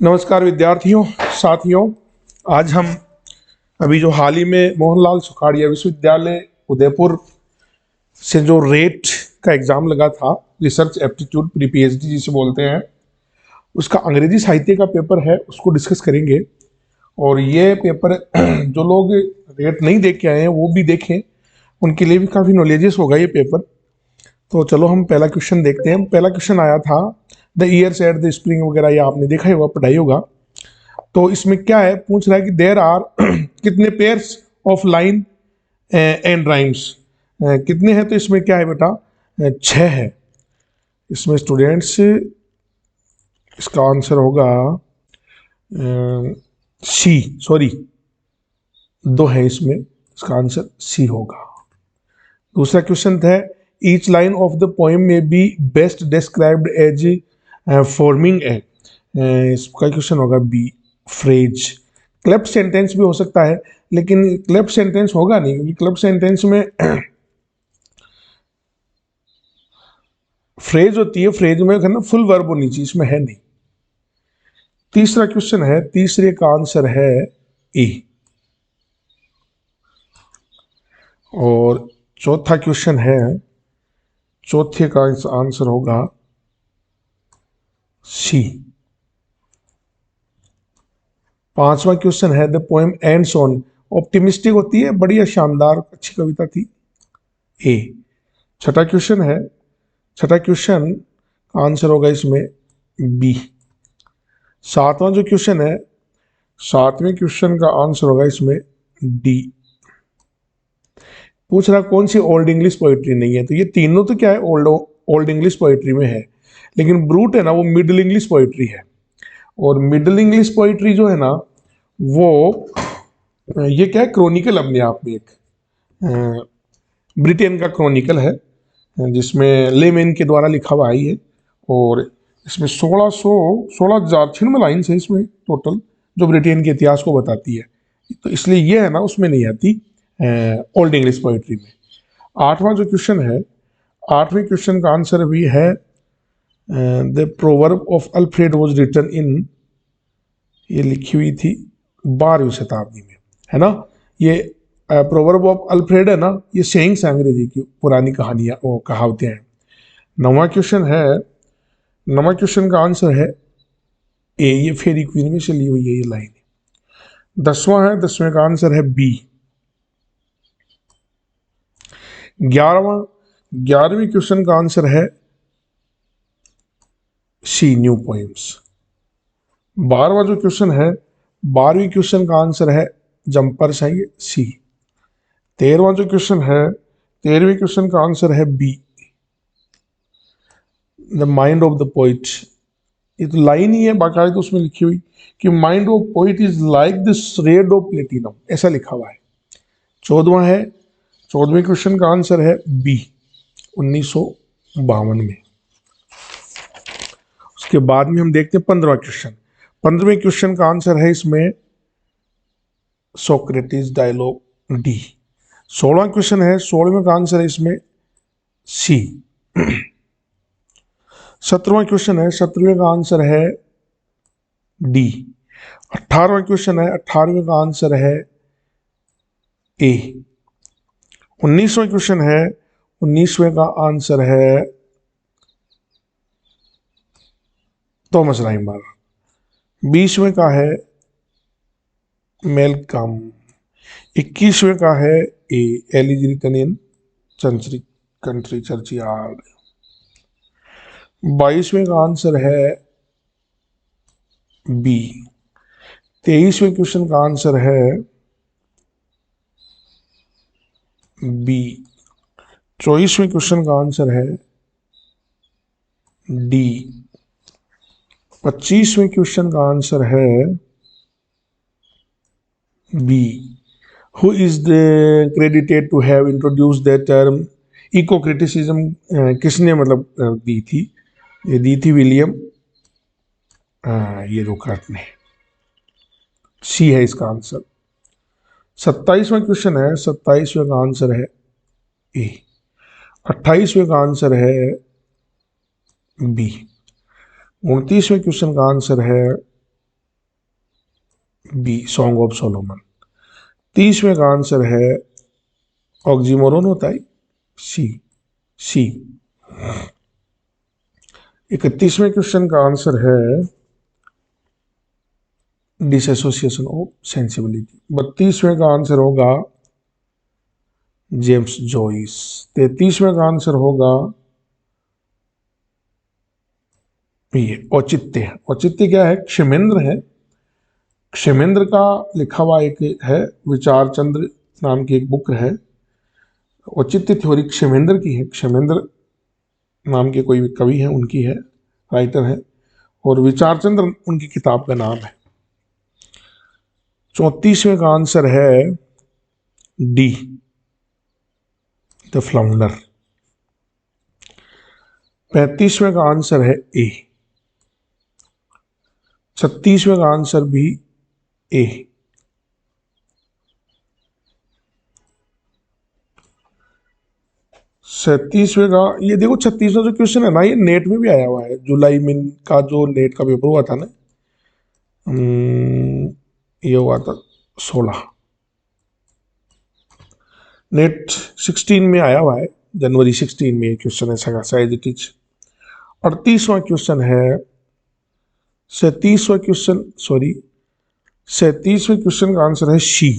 नमस्कार विद्यार्थियों, साथियों। आज हम अभी जो हाल ही में मोहनलाल सुखाड़िया विश्वविद्यालय उदयपुर से जो रेट का एग्ज़ाम लगा था, रिसर्च एप्टीट्यूड प्री पीएचडी जिसे बोलते हैं, उसका अंग्रेजी साहित्य का पेपर है, उसको डिस्कस करेंगे। और ये पेपर जो लोग रेट नहीं देख के आए हैं वो भी देखें, उनके लिए भी काफ़ी नॉलेजेस होगा ये पेपर। तो चलो हम पहला क्वेश्चन देखते हैं। पहला क्वेश्चन आया था the years at the spring वगैरह, ये आपने देखा ही होगा, पढ़ाई होगा। तो इसमें क्या है, पूछ रहा है कि देर आर कितने pairs of line and rhymes, कितने हैं। तो इसमें क्या है बेटा, 6 है। इसमें स्टूडेंट्स इसका आंसर होगा सी, सॉरी 2 है इसमें, इसका आंसर सी होगा। दूसरा क्वेश्चन है each line of the poem में be best described as forming a, इसका क्वेश्चन होगा बी फ्रेज। क्लैप्ड सेंटेंस भी हो सकता है, लेकिन क्लैप्ड सेंटेंस होगा नहीं, क्योंकि क्लैप्ड सेंटेंस में फ्रेज होती है, फ्रेज में ना फुल वर्ब होनी चाहिए, इसमें है नहीं। तीसरा क्वेश्चन है, तीसरे का आंसर है ए। और चौथा क्वेश्चन है, चौथे का आंसर होगा सी। पांचवा क्वेश्चन है the poem ends on, optimistic होती है, बढ़िया शानदार अच्छी कविता थी, ए। छठा क्वेश्चन है, छठा क्वेश्चन का आंसर होगा इसमें बी। सातवां जो क्वेश्चन है, सातवें क्वेश्चन का आंसर होगा इसमें डी। पूछ रहा कौन सी ओल्ड इंग्लिश पोइट्री नहीं है, तो ये तीनों तो क्या है, ओल्ड इंग्लिश पोइट्री में है, लेकिन ब्रूट है ना वो मिडिल इंग्लिश पोइट्री है। और मिडिल इंग्लिश पोइट्री जो है ना वो ये क्या है, क्रॉनिकल अपने आप में एक ब्रिटेन का क्रॉनिकल है, जिसमें लेमेन के द्वारा लिखा हुआ है ये। और इसमें 16,000 छिन्नवे लाइन्स है इसमें टोटल, जो ब्रिटेन के इतिहास को बताती है। तो इसलिए ये है ना उसमें नहीं आती ओल्ड इंग्लिश पोइट्री में। आठवां जो क्वेश्चन है, आठवें क्वेश्चन का आंसर भी है the proverb of Alfred was written in, ये लिखी हुई थी 12वीं शताब्दी में, है ना। ये प्रोवर्ब ऑफ अल्फ्रेड है ना, ये सेइंग्स अंग्रेजी की पुरानी कहानियाँ वो कहावतें हैं। नौवां क्वेश्चन है, नौवां क्वेश्चन का आंसर है ए, ये फेरी क्वीन में से ली हुई है ये लाइन। 10वां है, 10वें का आंसर है बी। 11वां, 11वीं क्वेश्चन का आंसर है सी, न्यू पोएम्स। 12वां जो क्वेश्चन है, 12वीं क्वेश्चन का आंसर है जंपर्स है ये सी। 13वां जो क्वेश्चन है, 13वें क्वेश्चन का आंसर है B, the mind of the poet. ये तो लाइन ही है बाकायदा, तो उसमें लिखी हुई कि mind of poet is like the shred of platinum, ऐसा लिखा हुआ है। 14वां है, 14वें क्वेश्चन का आंसर है बी, 1952 में। उसके बाद में हम देखते हैं 15वां क्वेश्चन। 15वें क्वेश्चन का आंसर है इसमें सोक्रेटिस डायलॉग डी। 16वां क्वेश्चन है, 16वें का आंसर है इसमें सी। 17वां क्वेश्चन है, 17वें का आंसर है डी। 18वां क्वेश्चन है, 18वें का आंसर है ए। 19वां क्वेश्चन है, 19वें का आंसर है थॉमस राइमर। 20वें का है मेलकम। 21वें का है A, elegy written in country churchyard. 22वें का आंसर है बी। 23वें क्वेश्चन का आंसर है बी। 24वें क्वेश्चन का आंसर है डी। 25वें क्वेश्चन का आंसर है B. Who is the credited to have introduce the term eco criticism, किसने मतलब दी थी, ये दी थी विलियम ये रोकर्ट ने। सी है इसका आंसर। 27वां क्वेश्चन है, 27वें का आंसर है ए। 28वें का आंसर है बी। 29वें क्वेश्चन का आंसर है बी सॉन्ग ऑफ सोलोमन। 30वें का आंसर है ऑक्सीमोरोन होता है, सी। सी। 31वें क्वेश्चन का आंसर है डिसएसोसिएशन ऑफ सेंसिबिलिटी। 32वें का आंसर होगा जेम्स जॉइस। 33वें का आंसर होगा ये औचित्य। औचित्य क्या है? क्षेमेंद्र है। क्षेमेंद्र का लिखा हुआ एक है, विचार चंद्र नाम की एक बुक है। औचित्य थ्योरी क्षेमेंद्र की है। क्षेमेंद्र नाम के कोई कवि है, उनकी है, राइटर है, और विचार चंद्र उनकी किताब का नाम है। 34वें का आंसर है डी, द फ्लाउंडर। 35वें का आंसर है ए। 36वें का आंसर भी ए। 37वें का, ये देखो 36वां जो क्वेश्चन है ना, ये नेट में भी आया हुआ है। जुलाई में का जो नेट का पेपर हुआ था ना, ये हुआ था 16, नेट 16 में आया हुआ है, जनवरी 16 में ये क्वेश्चन ऐसा खासा एज इट इज। 38वां क्वेश्चन है, 37वां क्वेश्चन, सॉरी 37वें क्वेश्चन का आंसर है शी।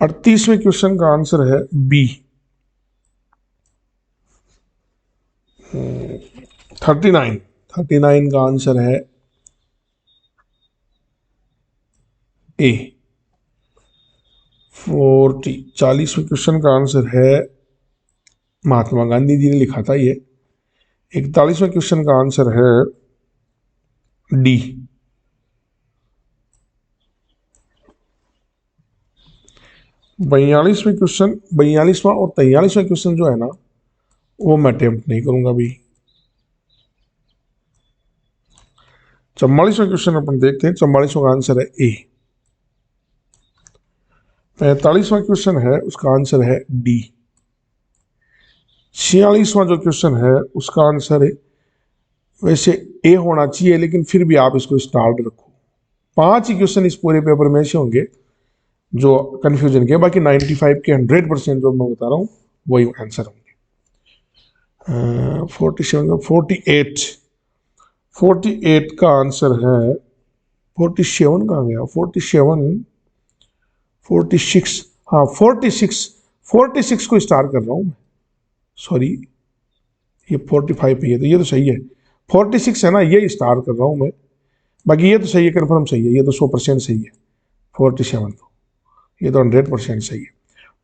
38वें क्वेश्चन का आंसर है बी। 39 का आंसर है ए। 40वें क्वेश्चन का आंसर है, महात्मा गांधी जी ने लिखा था ये। 41वें क्वेश्चन का आंसर है डी। 42वें क्वेश्चन, 42वां और 43वां क्वेश्चन जो है ना, वो मैं अटेम्प्ट नहीं करूंगा अभी। 44वां क्वेश्चन अपन देखते हैं। 44वां का आंसर है ए। 45वां क्वेश्चन है, उसका आंसर है डी। 46वां जो क्वेश्चन है, उसका आंसर है, वैसे ए होना चाहिए, लेकिन फिर भी आप इसको स्टार्ट रखो। 5 ही क्वेश्चन इस पूरे पेपर में ऐसे होंगे जो कंफ्यूजन के, बाकी 95 के 100% जो मैं बता रहा हूँ वही आंसर होंगे। 48 का आंसर है, 47 कहाँ गया? 47, 46, हाँ 46 को स्टार कर रहा हूँ मैं, सॉरी ये 45 पे है, तो ये तो सही है। 46 है ना, ये स्टार कर रहा हूँ मैं, बाकी ये तो सही है, कन्फर्म सही है, ये तो 100% सही है। 47 तो ये तो 100% सही है।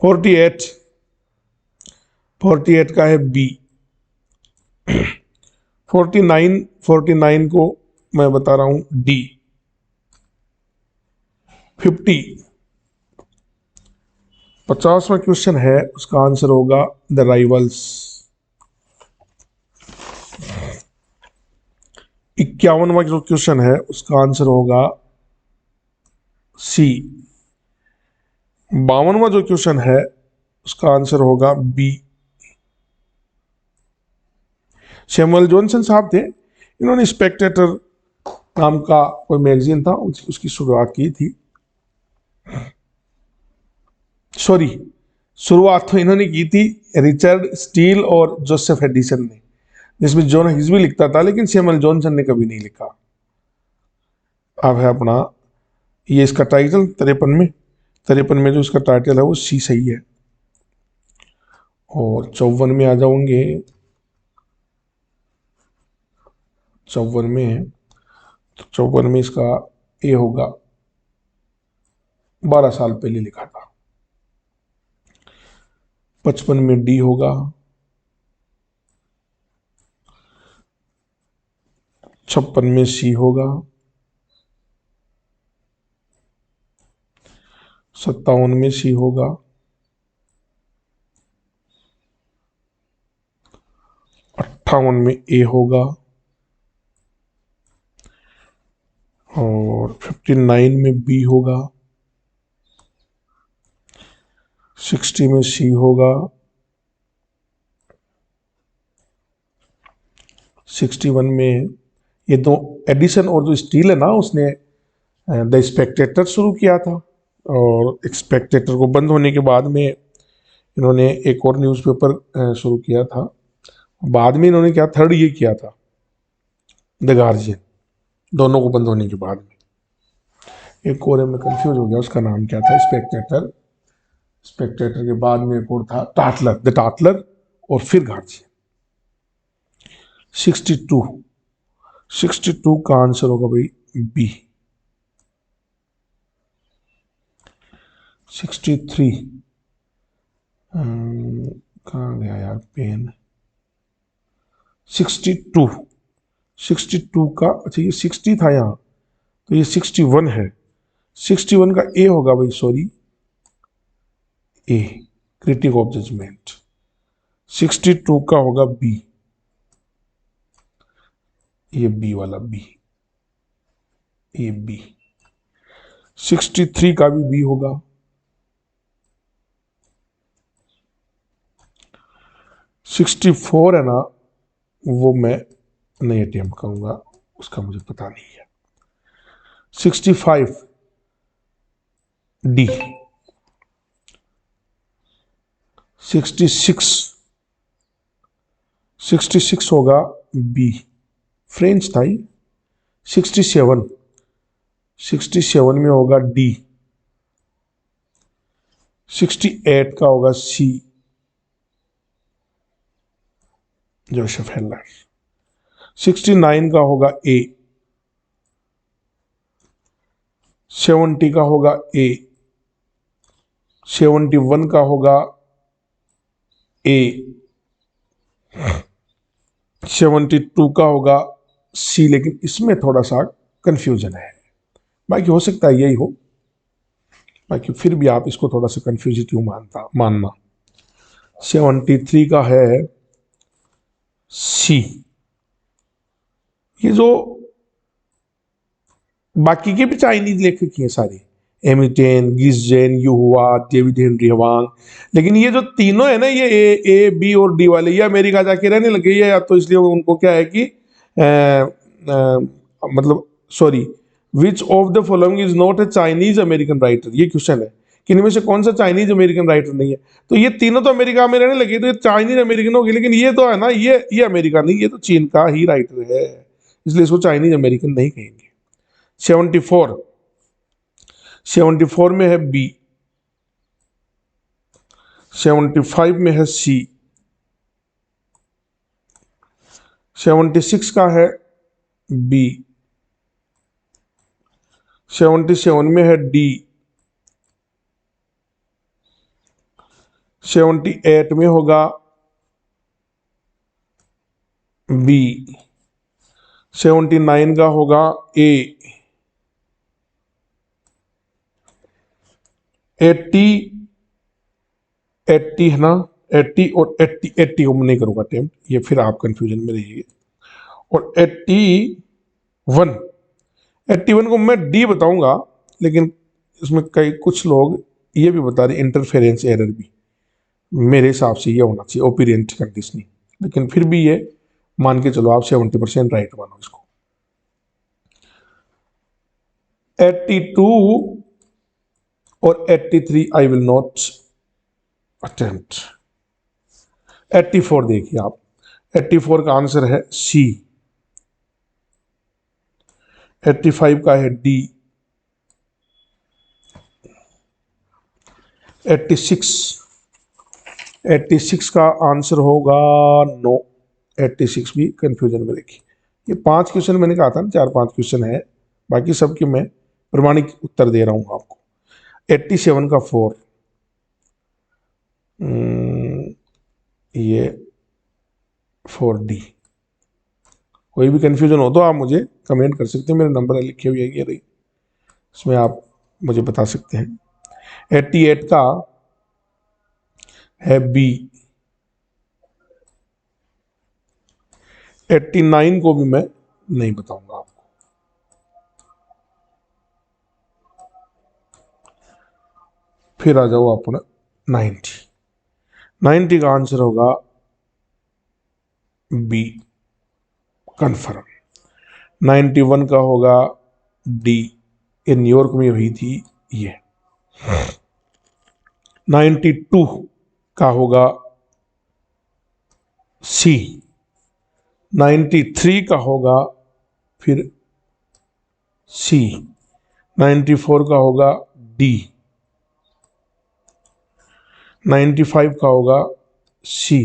48 का है बी। 49 को मैं बता रहा हूं डी। 50वां क्वेश्चन है, उसका आंसर होगा द राइवल्स। 51वां जो क्वेश्चन है, उसका आंसर होगा सी। 52वां जो क्वेश्चन है, उसका आंसर होगा बी। सैमुअल जॉनसन साहब थे, इन्होंने स्पेक्टेटर नाम का कोई मैगजीन था, उसकी शुरुआत की थी। सॉरी, शुरुआत तो इन्होंने की थी रिचर्ड स्टील और जोसेफ एडिसन ने, जिसमें जॉन हिग्स भी लिखता था, लेकिन सैमुअल जॉनसन ने कभी नहीं लिखा। अब है अपना, ये इसका टाइटल 53 में जो इसका टाइटल है वो सी सही है। और 54 में आ जाऊंगे। 54 में, तो 54 में इसका ए होगा, 12 साल पहले लिखा था। 55 में डी होगा। 56 में सी होगा। 57 में सी होगा। 58 में ए होगा। और 59 में बी होगा। 60 में सी होगा। 61 में ये दो एडिसन और जो स्टील है ना, उसने द स्पेक्टेटर शुरू किया था, और स्पेक्टेटर को बंद होने के बाद में इन्होंने एक और न्यूज़पेपर शुरू किया था। बाद में इन्होंने क्या थर्ड ये किया था, द गार्जियन, दोनों को बंद होने के बाद में। एक और मैं कंफ्यूज हो गया, उसका नाम क्या था, स्पेक्टेटर, स्पेक्टेटर के बाद में एक और था टाटलर, द टाटलर, और फिर गार्जियन। 62 का आंसर होगा भाई बी। 63 कहाँ गया यार पेन। 62 का, अच्छा ये 60 था यहाँ, तो ये 61 है। 61 का ए होगा भाई, sorry, A, critic of judgment. 62 का होगा बी, ये बी वाला बी, ये बी। 63 का भी बी होगा। 64 है ना, वो मैं नहीं अटेम्प्ट करूंगा, उसका मुझे पता नहीं है। 65 डी। 66 होगा बी, फ्रेंच था ही। 67 में होगा डी। 68 का होगा सी, जोसेफ हेलर। 69 का होगा ए। 70 का होगा ए। 71 का होगा ए। 72 का होगा सी, लेकिन इसमें थोड़ा सा कंफ्यूजन है, बाकी हो सकता है यही हो, बाकी फिर भी आप इसको थोड़ा सा कंफ्यूज क्यों मानना। 73 का है सी। ये जो बाकी के भी चाइनीज लेखक हैं सारे, एमिटेन, गिसजेन, युहुआ, डेविड हेनरी हवांग, लेकिन ये जो तीनों है ना, ये ए बी और डी वाले, ये अमेरिका जाके रहने लगे, या तो इसलिए उनको क्या है कि मतलब sorry, which of the following is not a Chinese American writer, ये क्वेश्चन है कि इनमें से कौन सा चाइनीज अमेरिकन राइटर नहीं है। तो ये तीनों तो अमेरिका में रहने लगे, तो ये चाइनीज अमेरिकन होगी, लेकिन ये तो है ना, ये अमेरिका नहीं, ये तो चीन का ही राइटर है, इसलिए इसको चाइनीज अमेरिकन नहीं कहेंगे। 74 में है बी। 75 में है सी। 76 का है बी। 77 में है डी। 78 में होगा बी। 79 का होगा ए। 80 है ना, 80 और 80 को मैं नहीं करूंगा अटेम्प्ट, ये फिर आप कंफ्यूजन में रहिए। और 81 को मैं डी बताऊंगा, लेकिन इसमें कुछ लोग ये भी बता रहे इंटरफेरेंस एरर भी, मेरे हिसाब से ये होना चाहिए ओपिरेंट कंडीशनिंग, लेकिन फिर भी ये मान के चलो आप 70% राइट मानो इसको। 82 और 83 आई विल नॉट अटेम्प्ट। 84 देखिए आप, 84 का आंसर है सी। 85 का है डी। 86 का आंसर होगा नो। 86 भी कंफ्यूजन में देखिए, ये 5 क्वेश्चन मैंने कहा था ना, 4-5 क्वेश्चन है, बाकी सबके मैं प्रमाणिक उत्तर दे रहा हूं आपको। 87 का 4, ये 4D। कोई भी कंफ्यूजन हो तो आप मुझे कमेंट कर सकते हैं, मेरे नंबर लिखे हुए हैं रही, इसमें आप मुझे बता सकते हैं। 88 का है बी। 89 को भी मैं नहीं बताऊंगा आपको। फिर आ जाओ आप 90 का आंसर होगा बी, कन्फर्म। 91 का होगा डी, ये न्यूयॉर्क में हुई थी ये। 92 का होगा सी। 93 का होगा फिर सी। 94 का होगा डी। 95 का होगा सी।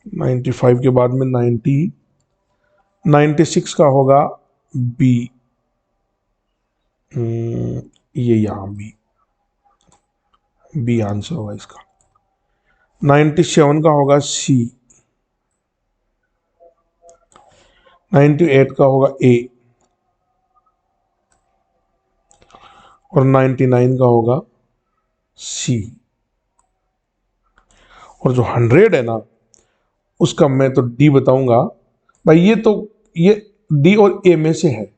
95 के बाद में 96 का होगा बी, ये यहां बी आंसर होगा इसका। 97 का होगा सी। 98 का होगा ए और 99 का होगा सी। और जो 100 है ना, उसका मैं तो डी बताऊंगा भाई। ये डी और ए में से है,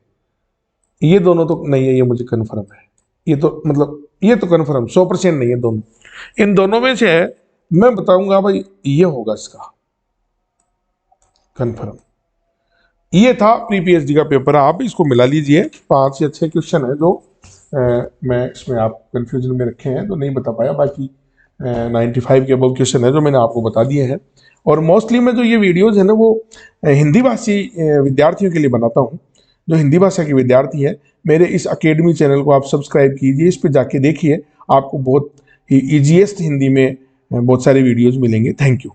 ये दोनों तो नहीं है, ये मुझे कन्फर्म है। ये तो मतलब ये तो कन्फर्म 100% नहीं है, दोनों इन दोनों में से है। मैं बताऊंगा भाई ये होगा इसका कन्फर्म। ये था प्री पीएचडी का पेपर, आप इसको मिला लीजिए। 5 या 6 क्वेश्चन है जो मैं इसमें आप कंफ्यूजन में रखे हैं तो नहीं बता पाया। बाकी 95 के अबव क्वेश्चन है जो मैंने आपको बता दिए हैं। और मोस्टली मैं जो ये वीडियोज है ना वो हिंदी भाषी विद्यार्थियों के लिए बनाता हूँ। जो हिंदी भाषा के विद्यार्थी हैं, मेरे इस अकेडमी चैनल को आप सब्सक्राइब कीजिए, इस पर जाके देखिए, आपको बहुत ही ईजीएस्ट हिंदी में बहुत सारे वीडियोज मिलेंगे। Thank you.